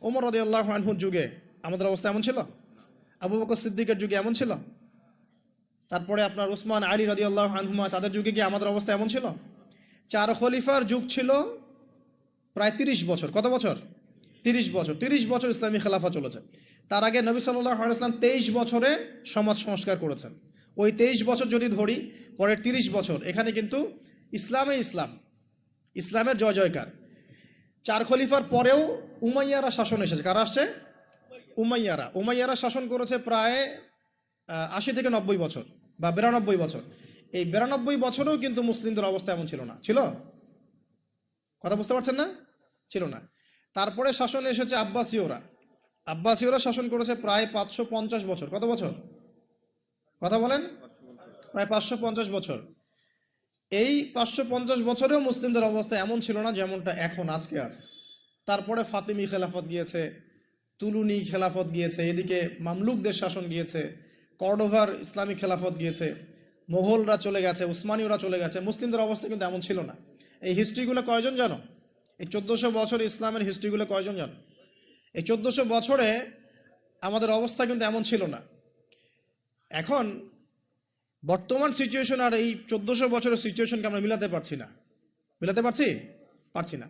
ওমর রাদিয়াল্লাহু আনহুর যুগে আমাদের অবস্থা এমন ছিল? আবু বকর সিদ্দিকের যুগে এমন ছিল? তারপরে আপনার উসমান আলী রাদিয়াল্লাহু আনহুমা তাদের যুগে কি আমাদের অবস্থা এমন ছিল? চার খলিফার যুগ ছিল প্রায় 30 বছর। কত বছর? 30 বছর। 30 বছর ইসলামী খেলাফা চলেছে। তার আগে নবী সাল্লাল্লাহু আলাইহি ওয়াসাল্লাম 23 বছরে সমাজ সংস্কার করেছেন। ওই 23 বছর যদি ধরি, পরের 30 বছর এখানে কিন্তু ইসলামের জয় জয়কার। চার খলিফার পরেও উমাইয়ারা শাসন এসেছে। কারা আসছে? উমাইয়ারা শাসন করেছে প্রায় 80 থেকে 90 বছর বা 92 বছর। এই 92 বছরেও কিন্তু মুসলিমদের অবস্থা এমন ছিল না। ছিল? কথা বুঝতে পারছেন না? ছিল না। তারপরে শাসন এসেছে আব্বাসীয়রা শাসন করেছে প্রায় 550 বছর। কত বছর? কথা বলেন। প্রায় 550 বছর। এই 550 বছরেও মুসলিমদের অবস্থা এমন ছিল না যেমনটা এখন আজকে আছে। তারপরে ফাতিমি খেলাফত গিয়েছে, তুলুনি খেলাফত গিয়েছে, এদিকে মামলুকদের শাসন গিয়েছে, কর্ডোভার ইসলামিক খেলাফত গিয়েছে, মোগলরা চলে গেছে, উসমানীয়রা চলে গেছে। মুসলিমদের অবস্থা কিন্তু এমন ছিল না। এই হিস্ট্রিগুলো কয়জন জানো? এই 1400 বছর ইসলামের হিস্ট্রিগুলো কয়জন জানো? এই 1400 বছরে আমাদের অবস্থা কিন্তু এমন ছিল না। এখন বর্তমান সিচুয়েশন আর এই 1400 বছরের সিচুয়েশনকে আমরা মিলাতে পারছি না। পারছি না।